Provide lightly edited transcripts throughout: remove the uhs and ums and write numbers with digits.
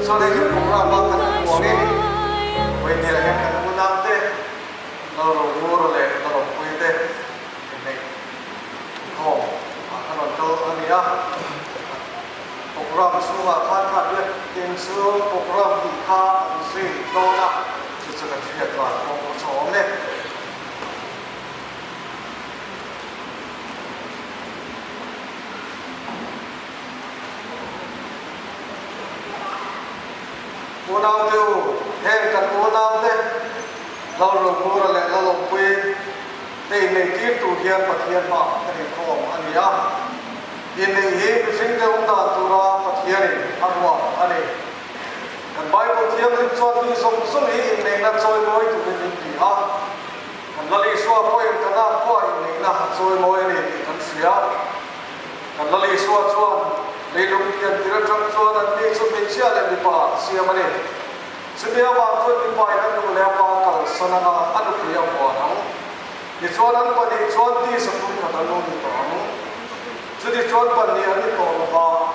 cho nên cái cũng là mang cái của nghe bây giờ em cái cũng làm thế nó rồi mua rồi lấy nó rồi quay thế này không anh nói cho anh nhá program số mà phát phát được tiền số program thì khá suy đô la thì sẽ được việc là một số này cô nào tiêu hẹn cần cô nào thế lâu rồi cô là lại lâu quê thì này tiếp tục hiện và thiên bảo cái này không anh nhá hiện nay hiện cái sinh cái ông ta tu ra và thiên này ăn hoa anh này cần bài của thiên thì cho đi sống sống hiện này là chơi môi tụi mình đi ha cần là lý số của em cần là của em này là chơi môi này thì cần xía cần là lý số cho lấy lúc tiền thì nó trong cho nên đi xuống bên chia lên đi pa xía mà này xin bây giờ tôi đi pa nó cũng leo pa cả sân là ăn được nhiều quá nó đi cho nên qua đi cho đi sống cũng thật là luôn đi đó chứ đi cho nên đi anh đi tổ là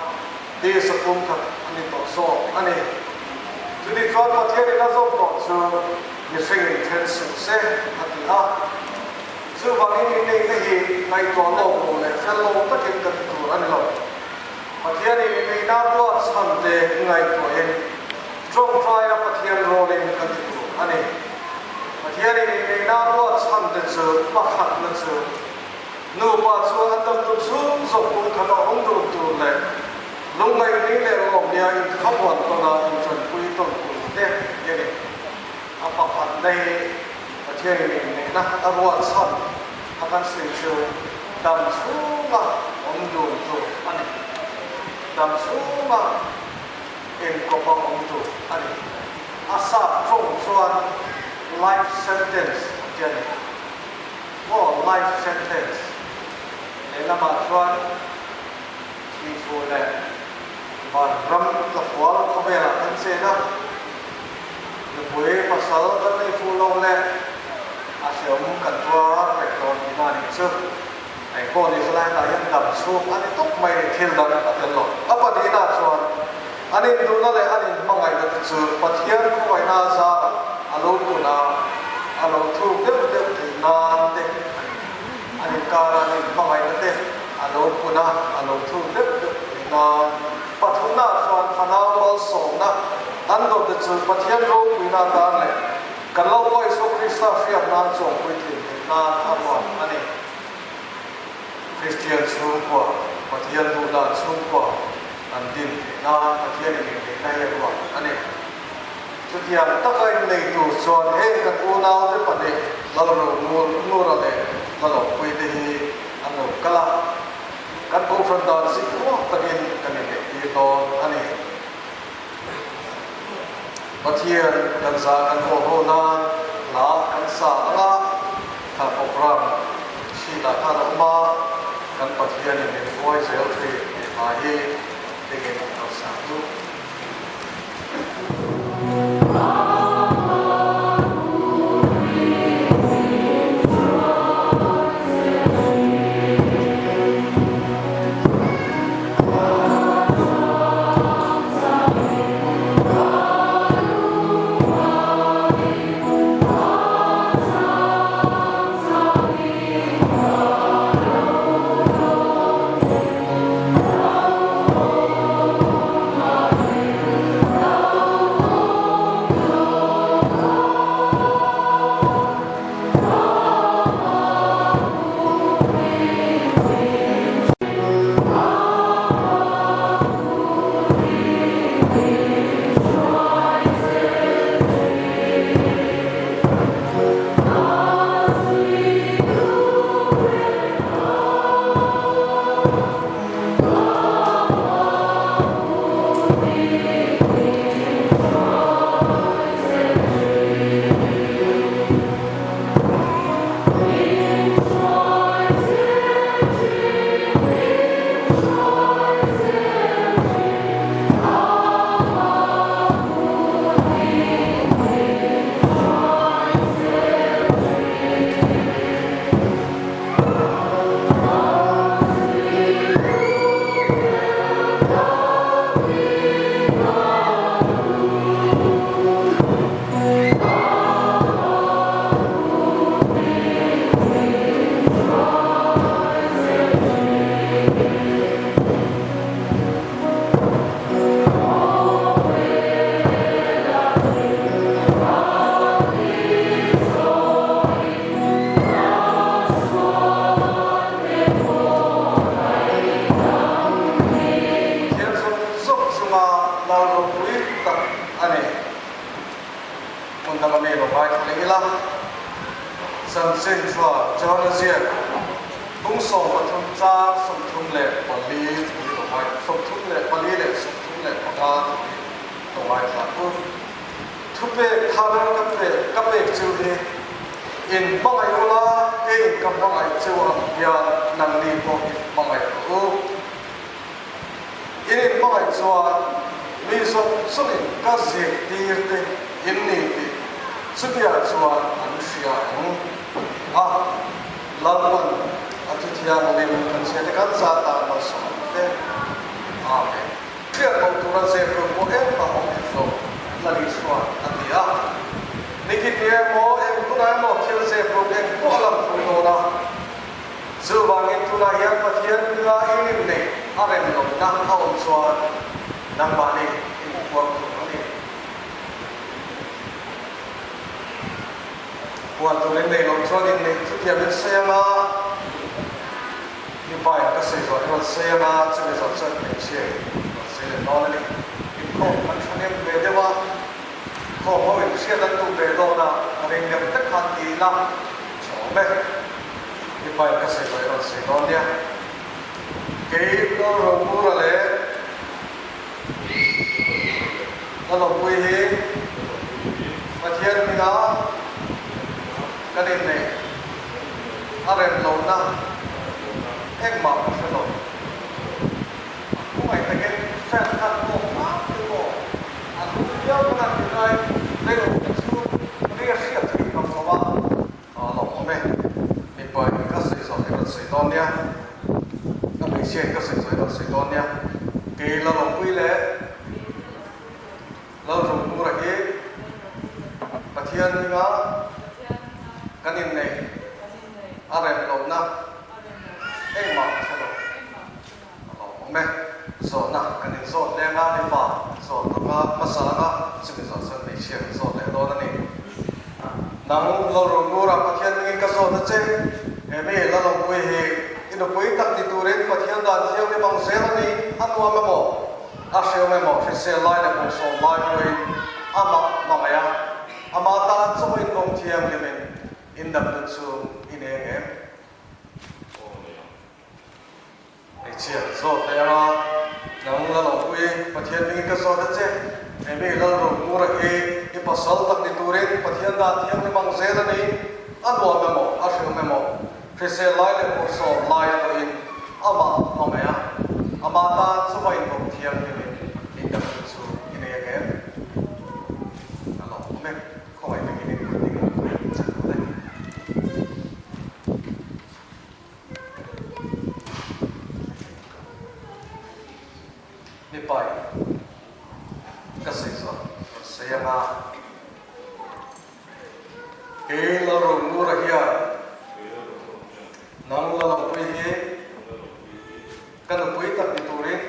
đi sống cũng thật anh đi tổ số anh này chứ đi cho nên thiên nó giống tổ chứ như sinh thiên sự sẽ anh đi ha chứ vào cái gì ngày tổ lâu này sẽ lâu tất cả các thứ anh lâu mà thiên này đã có sẵn để ngày của em trong vai là thiên rồi lên các thứ anh này mà thiên này đã có sẵn để sự bắt hạt lên sự nô ba số anh tâm tu xuống dọc cũng khá là không đủ tu này lúc này đi lên lòng nhà khắp hoàn toàn là chuẩn quy tổng của thế này bắt hạt đây mà thiên này đã có sẵn akan sering dalam semua untuk ani dalam semua engkau untuk ani asal persoalan life sentence jadi life sentence ini nama tuan itu le baram lafwal kebela kan sena lebih pasal kan itu le asyik mungkin tua rektor di mana itu, ekor di selain yang dalam sup, ani tu mai hildan atau lo, apa di mana tuan, ani itu nale ani mangai itu patian kau ai nasa, alo tu na, alo tu dep di nante, ani karena ani mangai itu, alo tu na, alo tu dep di nan, patuna tuan fanal song na, ando itu patian kau bina dan le. Kalau kau Yesus Kristus siap langsung pergi na apa ani Kristian semua patian bulan semua andin na patian ini kaya dua ani setiap takai ini tu soal kat unau tu pada lalu nur ada lalu pergi anu kalah kat konfrontasi semua tadi kan itu ani Patian dan sahakan corona lah kan sahaja kan program sila kan rumah kan patian ini voice health mahir dengan satu. lao lo pui tak ane mundang me lo vai thale ila san sen chua chana zia tung som pathum cha som thum le pali lo vai som thum le pali le som thum le paka lo vai tha ku thupe tharan kape chu hi in bangai ola e kam bangai chu ya nang ni ko bangai ku in bangai chua mi so suni ka ze tir te in ni ti sudia chua an sia a lawan atithia le kan se kan sa ta ma so te amen kia ko tura se ko ko e pa mo so la li chua atia nikitia mo e kuna mo thil se ko e ko lam ko no na zu wang in tuna yang pathian la in ne aren lo na aon chua nang ba ni in ko ko ni buat tulen nei lo chua din nei chu tia ben se ma ni bai ka se zo ro se ma chu le zo chen nei che se le no ni in ko kan chanem be de wa ko ho in sia dan tu be do na ring nem tak khan ti la cho me ni bai ka se zo ro se no nia ke ko ro mu ra le lo pui hi pathian mi na cái đêm này anh em lâu na em bảo sẽ lâu không phải cái xem thật một pháp như bộ anh cũng nhớ cái này thì đây đây là một số cái sự kiện không có ba lâu không này mình bởi các sự kiện các sự kiện nha các mình xem các sự kiện nha kỳ là lòng quy lệ lâu rồi cũng là cái và thiên nga cái niệm này anh em lâu na em mà sẽ lâu không mẹ rồi na cái niệm rồi đem ra đi vào rồi nó mà sao nó chỉ biết rồi sẽ bị chết rồi để đó này nắng lâu rồi mua ra phát hiện những cái rồi nó chết em ấy là lòng quê hè cái nó quê tắc đi tu đến phát hiện đàn theo cái bằng xe này ăn qua mà mỏ ăn mày mỏ phải xe lại là một số lại rồi mà mày mà ta cho mình công thiêm thì mình in đập lên xuống in em để chia rồi thế mà nắng là lòng quê phát hiện những cái rồi đó chứ em ấy là lòng mua ra cái pasal tắc đi tu đến phát hiện đàn theo cái bằng xe này ăn qua mà mỏ ăn mày mỏ phải xe lại là một số lại rồi in mà mày mà ta cho mình công thiêm thì mình in đập lên xuống in em lòng mẹ không phải mình in ni pai ka sei zo se ma ke la ro mu ra hia nang la lo pui he kan pui tak ni tu rin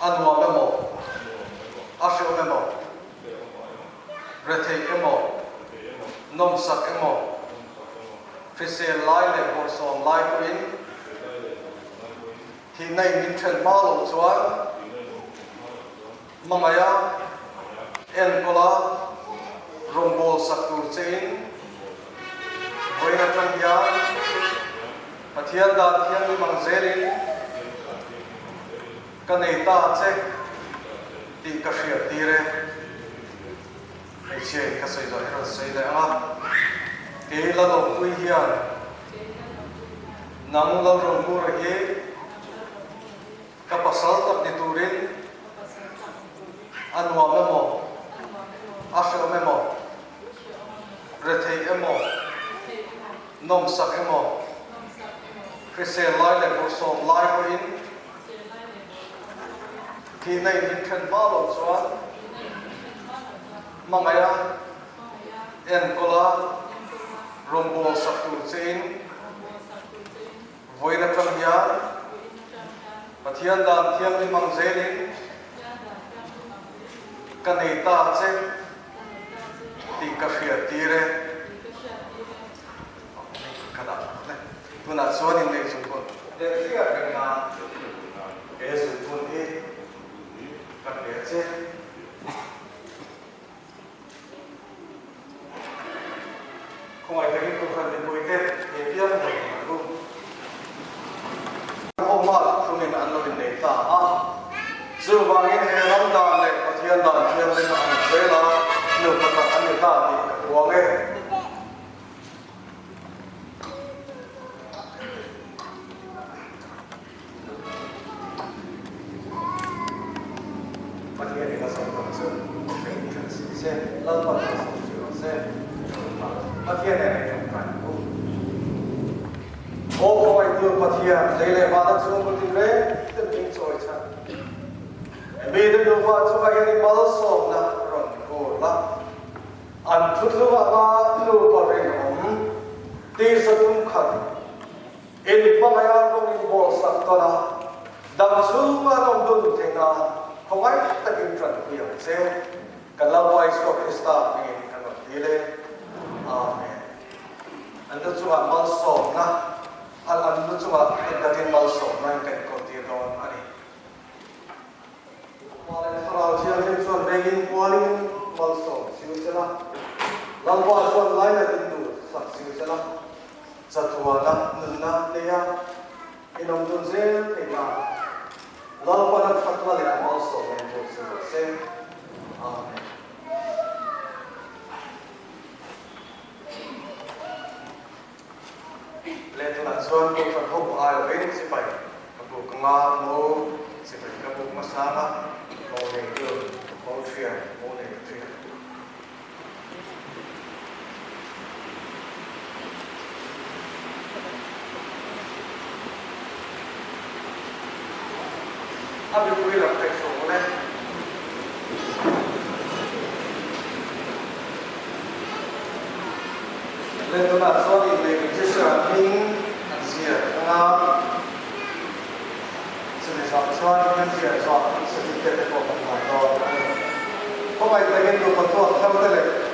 an wa me mo a se me mo re thei ke mo nom sak ke mo phi se lai le por som lai ko in thì này mình chuyển bao lâu chuan mà mày em có là rong bol sắc tu trên với nó trong nhà và thiên đàn thiên với bằng dễ đi cái này ta chứ thì cái chuyện đi rồi cái chuyện cái sự rồi nó xảy ra cái là đồ quý hiền nắng là rong bol cái kapasal tak diturin anwa memo asho memo rethei emo nom sak emo krise lai le borso lai ko in ki nei din khan ba lo chuan mangaya en kola rombo sak tu chein voina kam ya pathian đàn thiêng đi mang dễ đến cái này ta chứ thì cái việc gì đấy cái đó này tôi nói số này này chúng tôi để cái việc là cái sự tuân đi chế không ai thấy cái công phần bồi tết thì biết rồi luôn hôm mà chúng mình ăn rồi để ta dù vào những cái năm đàn này có thiên đàn thiên lên ăn thế là nửa phần ăn người ta thì uống ấy phát hiện là sống thật sự mình thật sự sẽ lâu phần là sống sự sẽ phát hiện này không phải không ô không ai thương phát hiện lấy lại vào đất xuống một tiếng đấy tự nhiên rồi chắc vì được đưa vào cho ai đi bao sống là rồi cô là ăn chút lúc mà lưu vào đây ông ti sa tum khẩn in pa maya ko in bol sak to la dam su ma long dun theng na không ai ta kinh chuẩn hiểu sẽ cả lâu ai so Krista mình kan nó đi lên amen anh đó chúng ta mal sống na anh đó chúng ta cái tin mal sống na cái con đi rồi anh Malen sarau siang ni suan begin morning malso siu sela lalwa suan lai na tindu sak siu sela satua na nunna leya inom dun zel thina lalwa na fatwa le malso men jo siu se amen le tu na suan ko fa ho ai wen si pai ko nga mo si pai ka bu masama mô này đường mô truyền mô này truyền áp dụng quy luật thành số này lên tôi đặt số thì mình chia sẻ mình ăn gì à Sebab soal kerja soal sedikit berkomentar. Kau baik lagi tu betul, kamu betul lagi.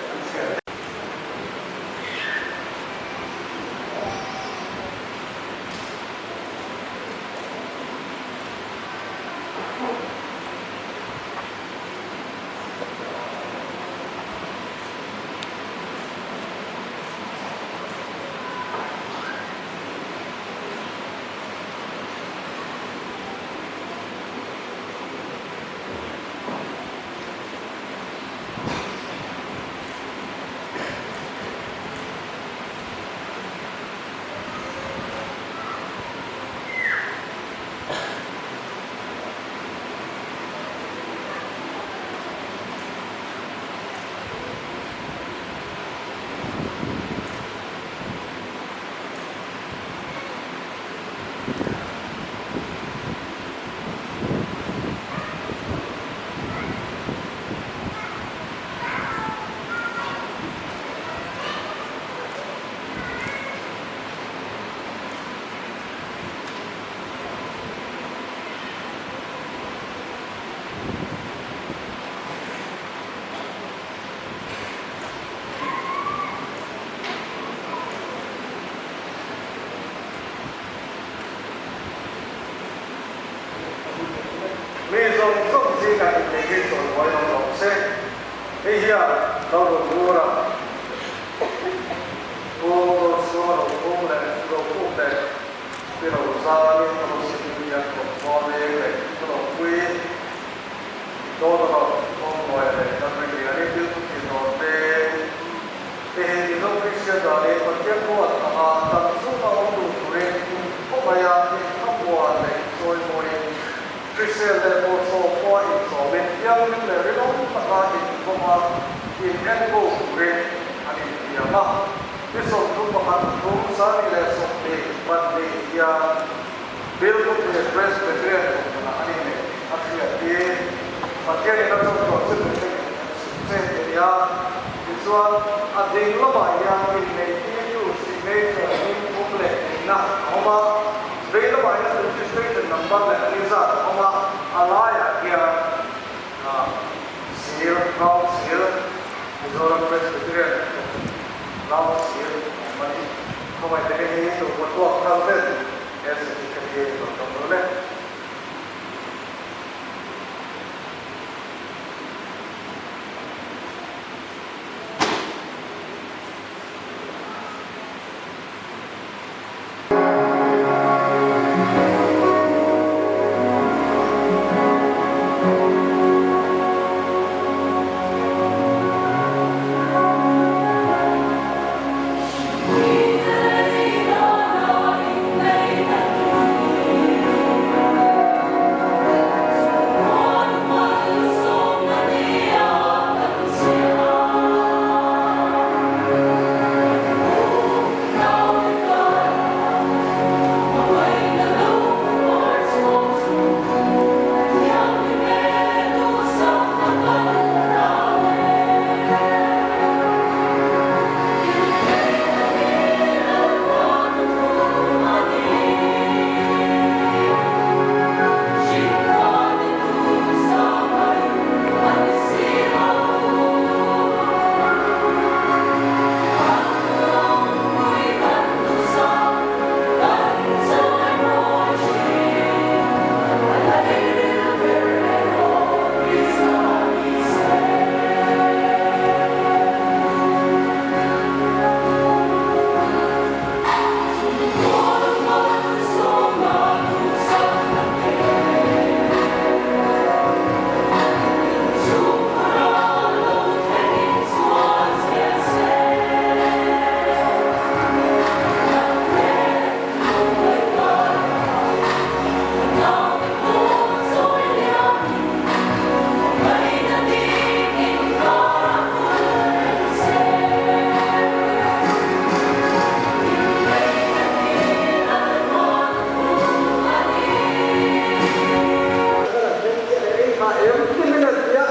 là em tin là gì á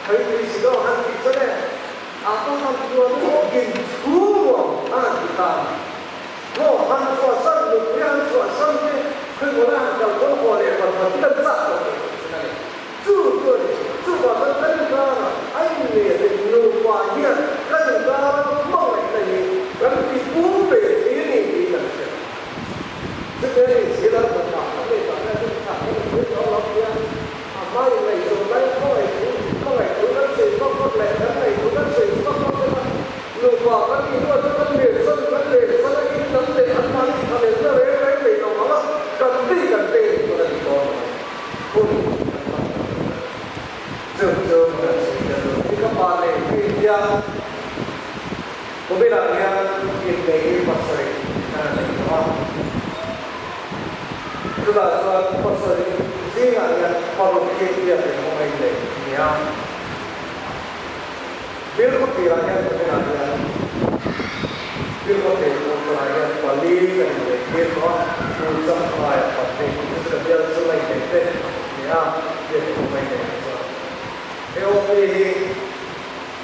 thấy thì chỉ có hắn thì cho nên à có hắn vừa có kinh cú mà hắn thì ta nó hắn so sánh được với hắn so sánh với cái của hắn đầu có hồ để mà tất cả rồi chú bảo thân thân ra là anh này thì nhiều quá nhiều thân ra mong lại là gì cái thì cú về thế này thì là gì thế này chỉ là một cái để tạo ra cái biết đó lắm nha mai này rồi đây có này cũng rất gì có lẽ cái này cũng rất gì có cái này nhiều quá cái gì nó rất vấn đề rất cái vấn đề ăn ăn ăn đến cái đấy nó là cần gì của là gì đó dường là khi các bạn này khi ra cũng biết là nghe nhìn thấy mặt trời này đó tức là mặt trời riêng là nghe vào một cái việc để không ai để nghe biết có thể là nghe có thể là nghe biết có thể là nghe quản lý là để biết có một trăm vài quản lý cái sự việc xung quanh cái tên nghe việc không ai để theo thì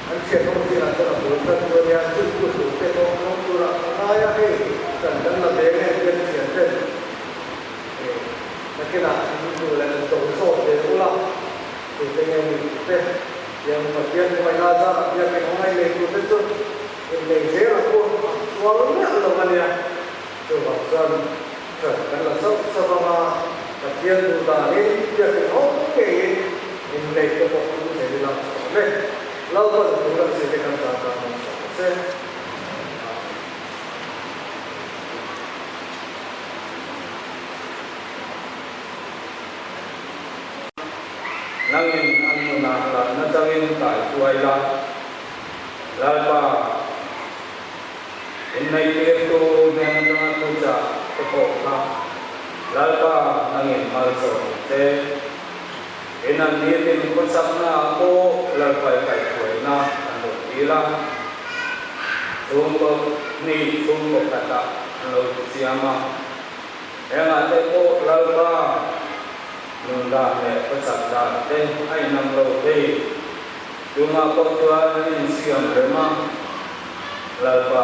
anh sẽ không chỉ là cho là bốn phần của nhà sư của chủ tịch ông là ai ấy cần là để nghe chuyện chuyện trên cái là như là tổng số để u lắm thì cái này mình tên yang mà tiền ngoài ra là việc này hôm nay lên của tất nhiên mình dễ là cô xóa lớn nhất là cái này từ bảo dân cần là sắp sắp mà tiền từ là đến việc này nó cũng kể mình lấy cái bộ cũng sẽ đi làm đấy lâu rồi chúng ta sẽ đi làm sẽ nangin anu na natangin kai tuaila lalpa innai tu dengan tuja tepok na lalpa nangin malso te enan niatin konsep na ako lalpa kai tuaina anu ila sumber ni sumber kata anu siama yang ada ko lalpa nunda ne pasakda te ai namro te cuma kotua ni siam rema lalpa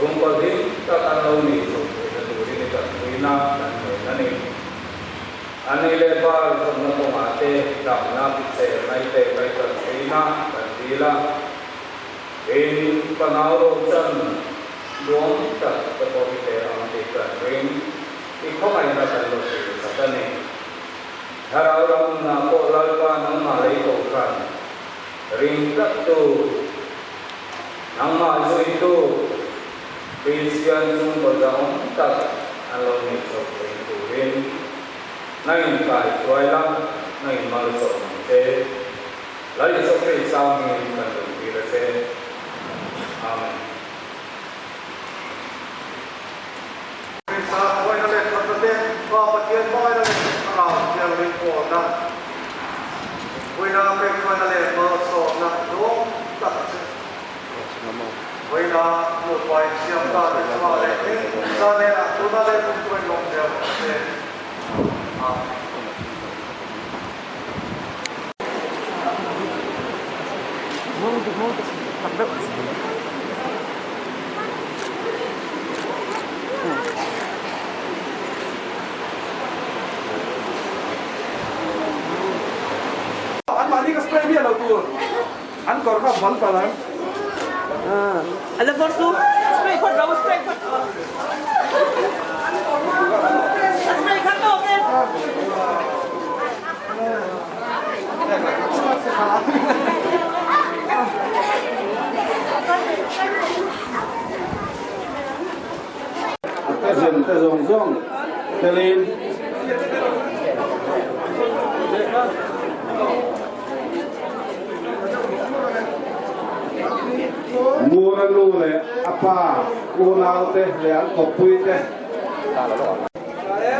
rumpa din tatanaw ni so ni katrina dan nani ani lebar na tumate damna pitse nai te kai katrina kandila in panaro chan luang ta tapite ang te katrin ikho ai na talo se satane harauram na ko lalpa nang malai ko kan ring tu nang ma zui tu pisian sung badaong tak alo ni so ring tu ring nai kai toila nai mal so te lai so ke sa ni kan tu ira se amen sa quay nó lên thật là đẹp và bật tiền quay nó lên vào tiền linh cổ nè quay nó bên quay nó lên mở sổ nè đúng thật quay nó một quay xem ta để cho vào lên ra nên là chúng ta lên không quên lòng đều để Ini ke spray dia lah tu. An kor ka ban pa lan. Ada bor tu spray kot bawa spray kot. Spray kat tu ke. te zong telin mua nó luôn này apa mua nào thế để ăn cọp pui thế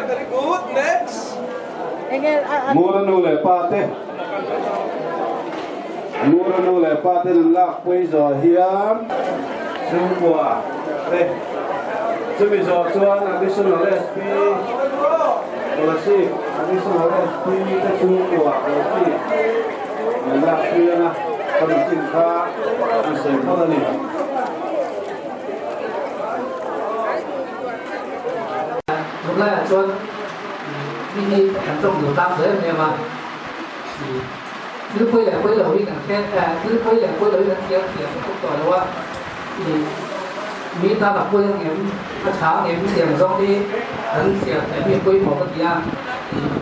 Very good. Next. mua nó luôn này pa thế mua nó luôn này pa thế là pui giờ hiếm sung qua đây chuẩn bị giờ xuân là cái xuân là đây policy ani so na ti ta chu ko policy na ti na kan tin kha an se ko ni lúc này là cho đi thành trong nhiều tam giới này mà cứ quay lại quay đầu đi càng khen cứ quay lại quay đầu đi càng khen thì không tỏi đâu á thì mỹ ta là quay em nó cháo em tiền xong đi hắn sẽ để mình quay một cái kia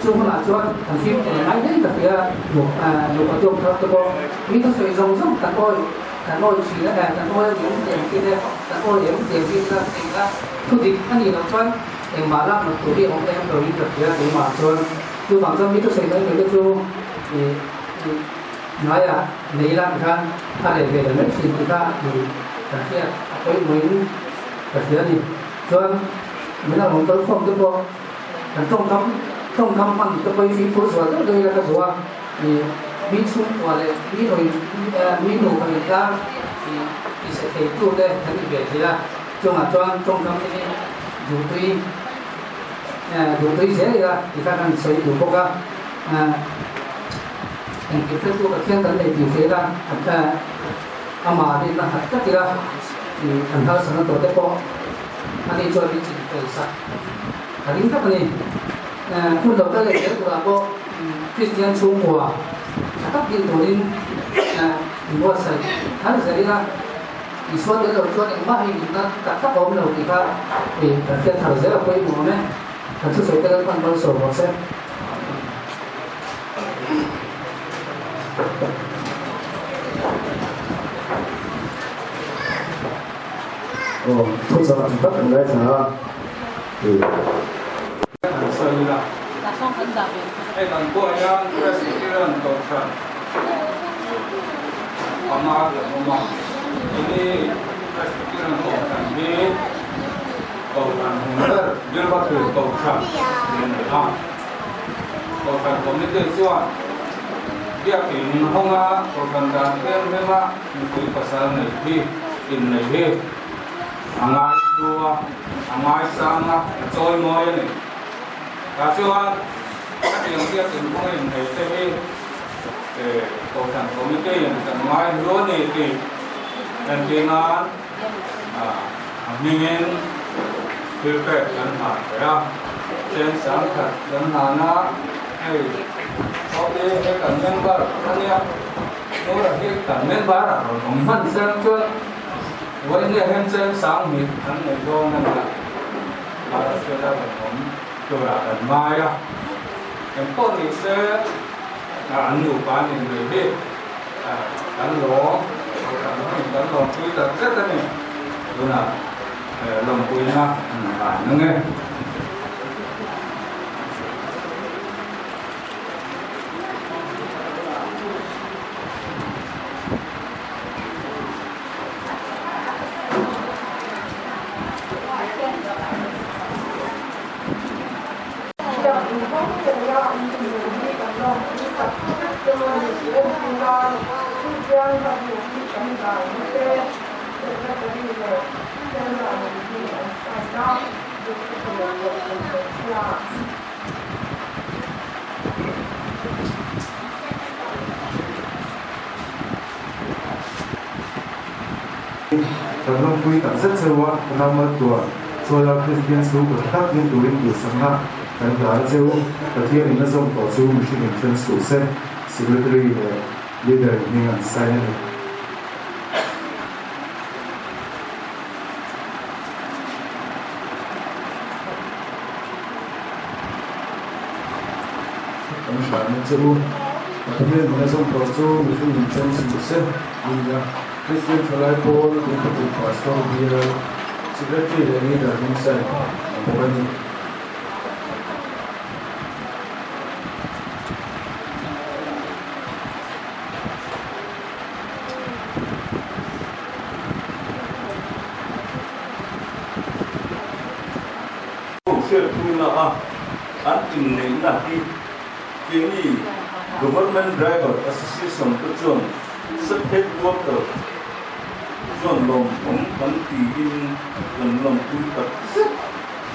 chung là cho thằng phim này máy đấy là phía một ở trong đó tôi mỹ ta phải rong rong cả tôi chỉ là cả tôi những tiền kia đây cả tôi những tiền kia ra thu tiền anh nhìn nó cho em bảo là một tuổi đi ông em rồi đi tập kia để mà cho bằng cho mỹ ta xây dựng cái chỗ thì nói là lấy làm kan để về là mấy chuyện người ta thì cái kia cái mình cái kia thì cho mình là một cái không được đâu trong thăm bằng cái bài phim phổ biến đó đây là cái gì thì mỹ chung qua lại mỹ rồi mỹ nô cái người ta thì sẽ thấy chỗ đây cái gì vậy là trong trong cái dù tuy dễ ra thì các anh sẽ dùng cố gắng yang kita tu kajian tadi di Vera ada ama di mana kita kira di antara sana tu depo ada jual di sini terasa. Hari ini apa ni? Pun doktor lagi tu apa Christian Chungwa, cakap di Torin buat saya. Hari saya lah isuan dia jual yang mahal kita tak tahu mana kita kajian harus saya apa yang mana? Tentu saya kena pandang soal saya. thông常chúng ta cũng nói là sơ là ai đang qua ya cái sự kiện đó thôi ama cái mà ini cái sự kiện đó đi cầu thành hùng đất đưa vào từ cầu thành đến cầu thành có những cái chuyện dia in honga cầu thành đang tên với mà những cái pasal này đi in này đi angai dua angai sama joy moi ni kasuan kan yang dia tentang ini tadi kautan komite yang angai dua ni di dan dengan mingin pilpres dan ya jen sangkat dan hana oke kan member kan ya orang kan member orang sang tu vậy nên hiện trên sáng mình anh này cho nên là sẽ ra một món đồ là đàn mai á em có thì sẽ là ăn nhiều bán những người biết đánh lỗ quý là rất là nhiều đó là lòng quý ha bạn nó nghe Karena kui tak sesuatu nama tua, soal Christian suku tak yang turin di sana dan kalau jauh kerja ini semua jauh mesti mention sukses secretary leader dengan saya. Kami jauh kerja ini semua jauh mesti mention sukses hingga Christian Falaipol untuk pastor dia secretary ini dari saya bukan share pula in name na kini government driver association tu sắp headquarter John Long cũng bắn tì in lần lòng quy tập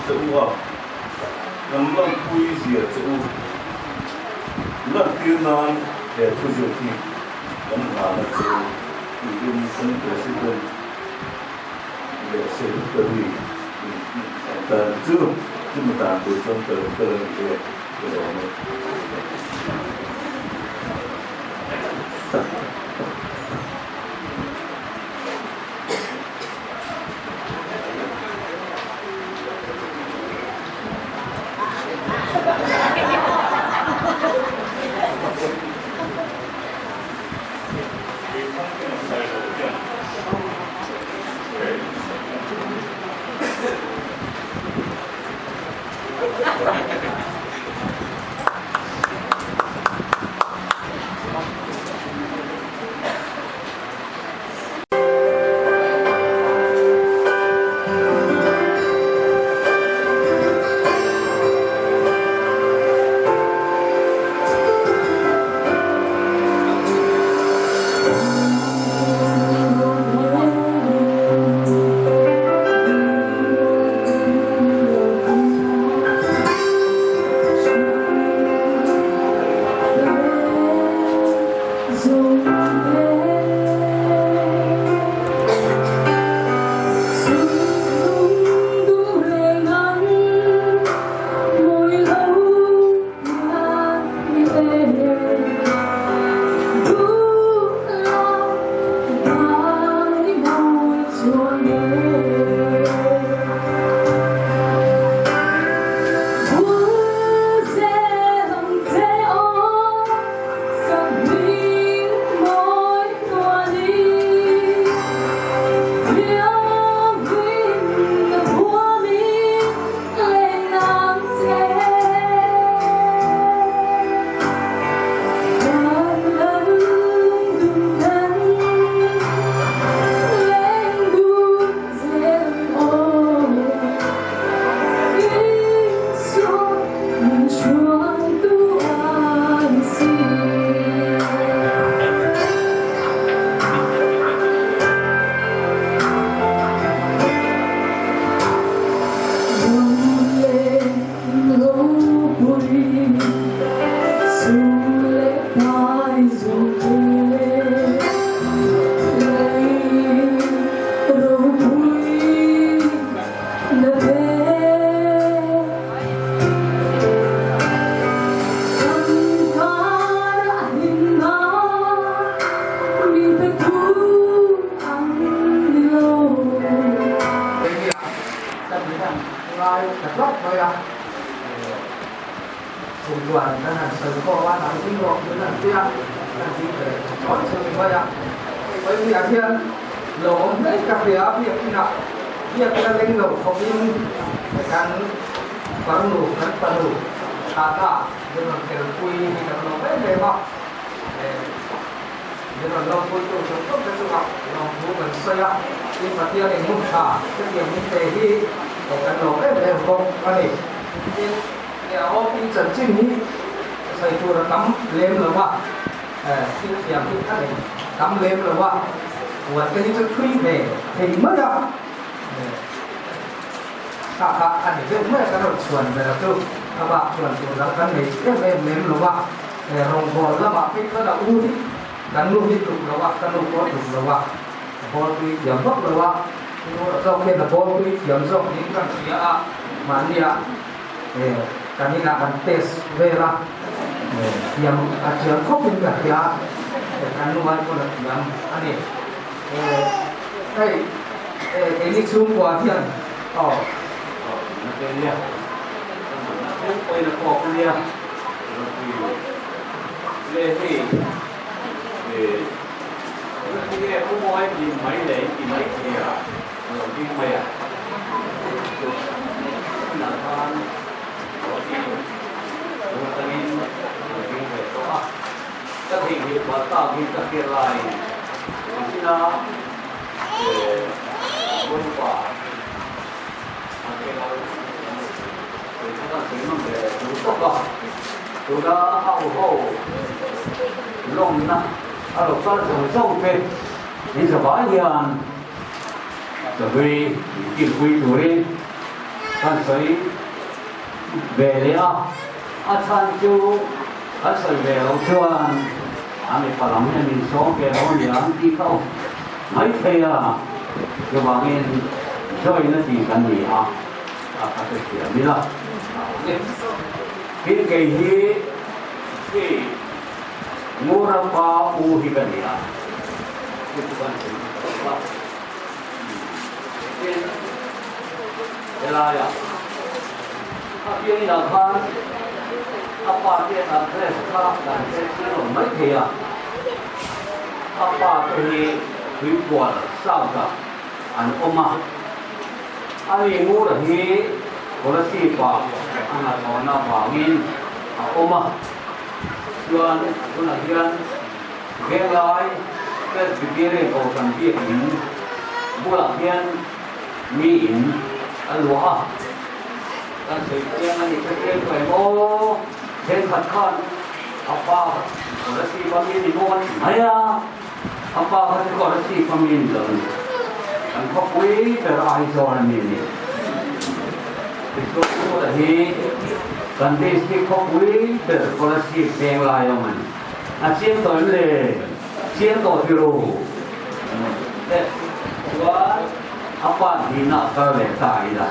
rất wow nằm lòng quy diệt chỗ lật tiền nan để thu diệt thì vẫn là chỗ ủy viên sân president để xây dựng cái gì tận chưa chứ mà tạm từ trong từ để kanina kan tes vera yang ajar kok enggak ya kanuan ko yang ani ini semua dia Nakelia. Ko ina ko kulia. Lehi. Ini aku mau di mai dia. Di mai ya. Nahan. Các hình hiện và tạo hình các hiện lại thì là quân quả cái đó thì chúng ta thấy nó về đúng tốc độ chúng ta hậu hậu lòng na ở đâu có rồi sâu về thì giờ phải hiện rồi về kiểm quy tuổi đi con thấy về đấy à chan chú à sợi về lâu chuan anh ấy phải làm như mình số cái đó thì anh đi không mấy thầy à cái bằng em chơi nó chỉ cần gì à cái chuyện đi là cái gì cái mua ra pa u hi cái gì à cái quan trọng cái là ya cái nào khác apa dia nak dress khas dan dress itu mấy à apa cái hủy quả sao cả anh oma anh mua được gì có là gì pa anh là có na vangin oma jual có là hian ghé lại cái việc này có cần biết in mua là hian mi in anh lo anh sẽ xem anh sẽ xem phải mua thêm khát khát apa có là gì bằng gì mua hay à apa có là gì bằng gì rồi anh có quý về ai cho anh mình itu là gì cần biết cái có quý về có là gì xem lại cho mình à xem tới lên xem tới rồi đấy và apa thì nào có vẻ tại là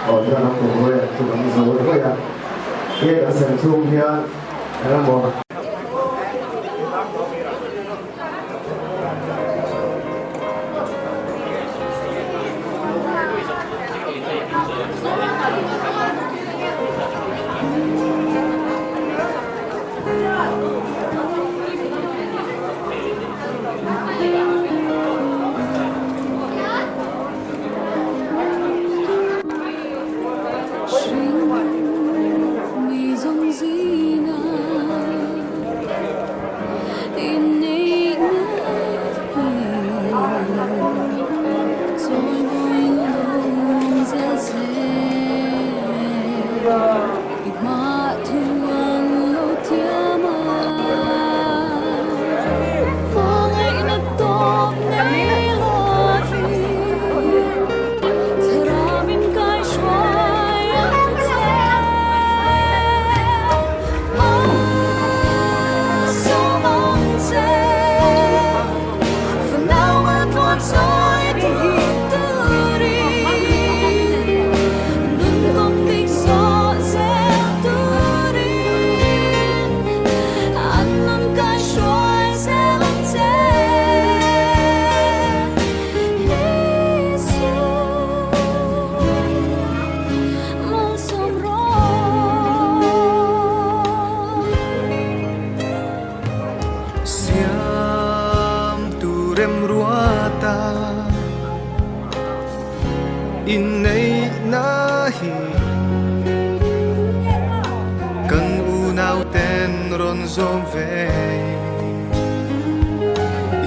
cho nó cùng với tụi mình rồi thôi à kia đã sản xuất kia là một in nay na hi kan unaw ten ron zom ve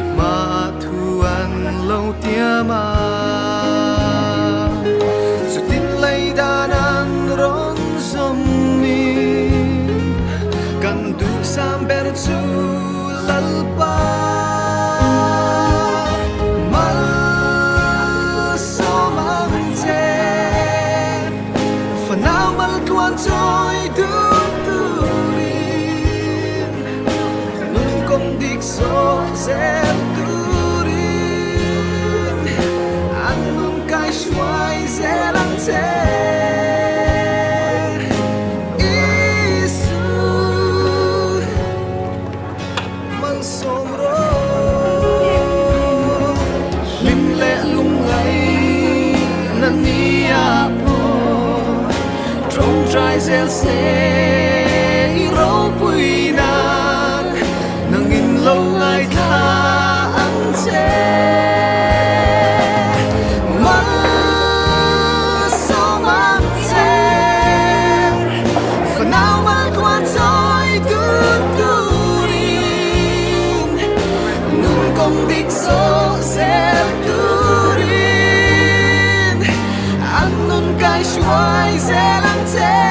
ima thuan lo tiama su tin lay danan ron zom mi kan du sam ber chu lalpa trôi đứng turin nun công địch so dẹp turin ăn nun cái xoay dễ lắng dễ Isu mang sông rô lim lệ lung ngay năn nia trong trái gieo sẽ rau bụi nát nang in lâu ngày tha ăn chê mà sao mang chê phần nào mà quan trôi cứ turin nun công địch số sẽ turin ăn nun cái xoay sẽ lắng chê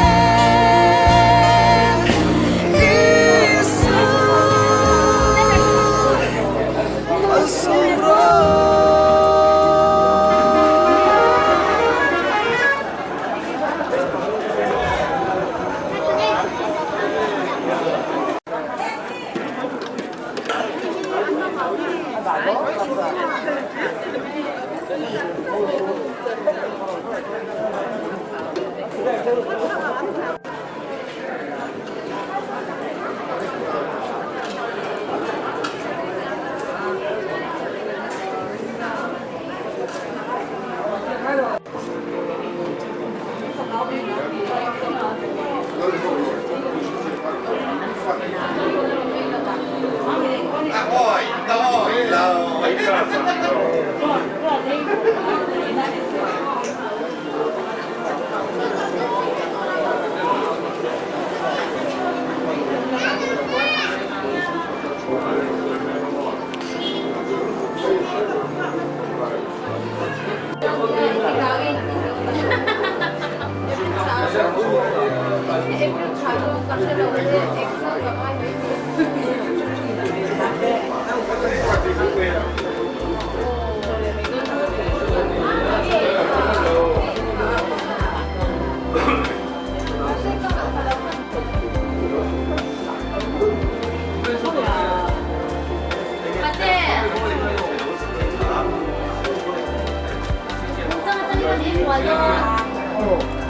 어.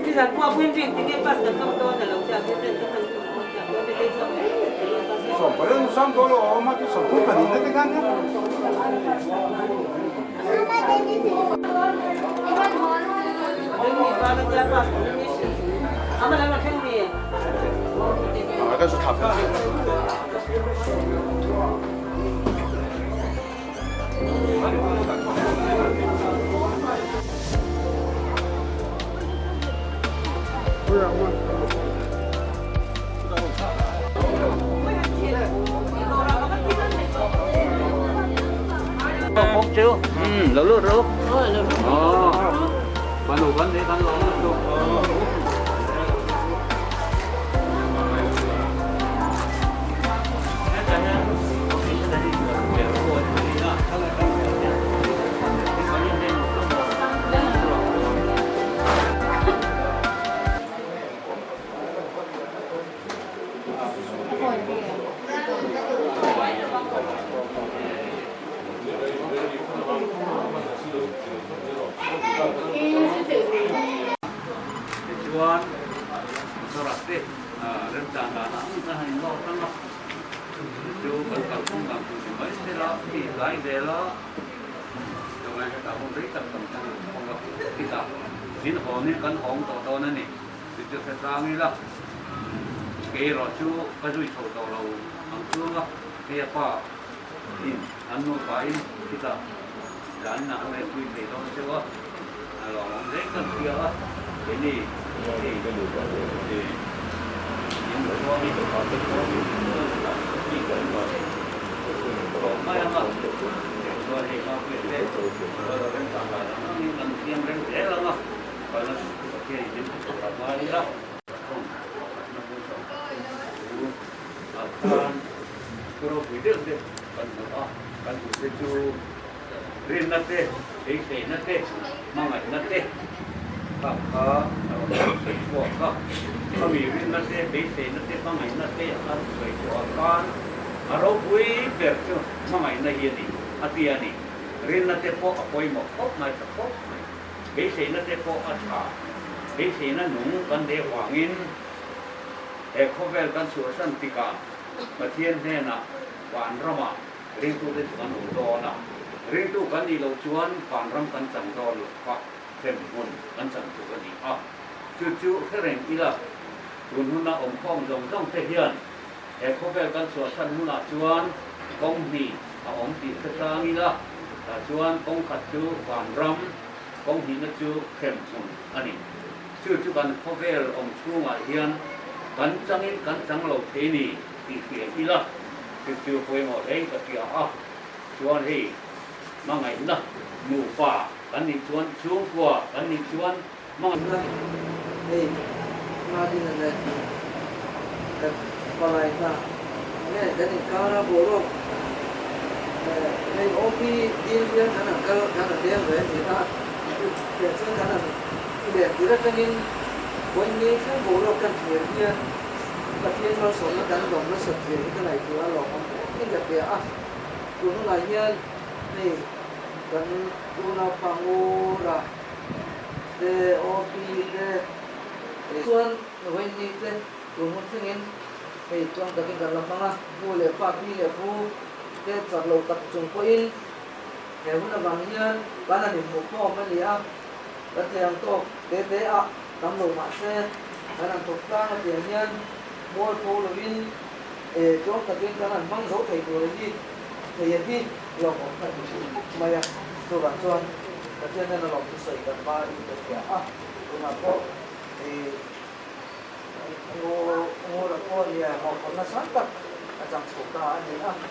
Bisa kuah pun drink tiga pas dan kamu tahu dalam siapa drink tu kan siapa tu dia So, pero no son todos los hombres que son culpa de este cambio. Ahora es café. Không chưa? Lâu lâu rồi. Bạn đủ vấn đề bạn lo luôn. Tuan, sorate, rencana entah ini lo kan lah. Itu berkaitan dengan tujuan istilah lain dela. Jangan kita memberikan tentang kita. Ini hone kan hong tahu ni. Itu sekarang ni lah. Kira tu kajui tahu lau. Angkut lah. Siapa? Ini anu baik kita. Dan nak mereka itu tahu siapa. Kalau mereka dia ini Bapa, buka, kami nanti besi nanti mangai nanti akan berjualan, arupui berju mangai nanti ini, hati ini, rin nanti po apoi mo, po mai po, besi nanti po acha, besi nanti nung kan deh wangin, ekovel kan suasan tika, katian hena, wan rama, rin tu deh kan udona, rin tu kan di laucuan, wan ram kan cangdol, pak. Thêm nguồn ăn sản xuất cái gì chú cái này đi là tuần hôm nào ông phong dòng trong thể hiện để có vẻ căn sửa sân hôm nào chuan công gì ông chỉ thực ra đi là chuan công khát chú hoàn ram công gì nó chú thêm nguồn anh ấy chú cần có vẻ ông chú mà hiện cắn trắng lâu thế này thì đi là chú phải một đấy cái kia chuan thì mà ngày đó mù phà kan ni chuan chung kwa kan ni chuan mang hey mari nana kan palai ta ne dani kara boro nei opi din dia kana kana dia ve ni ta dia chu kana dia dira kanin wani kan boro kan dia patien lo so na dan dom na sat dia ka lai tu lo ni ga dia tu no lai hian nei kan una pangura de opi de tuan when ni de tuan singin ei tuan ta kin dalam panga bu le pa pi le bu de chak lo tak chung ko in he huna bang hian kana ni mu ko ma lia ta thiang to de a tam lo ma se kana to ta na de hian mo to lo in e tuan ta kin kana mang zo thei to le ni thei hi lo ko ta ma ya tu kan tuan katian na lo tu sai kan ba i ta ya tu na po ni mo kon na san tak ajang suka ani a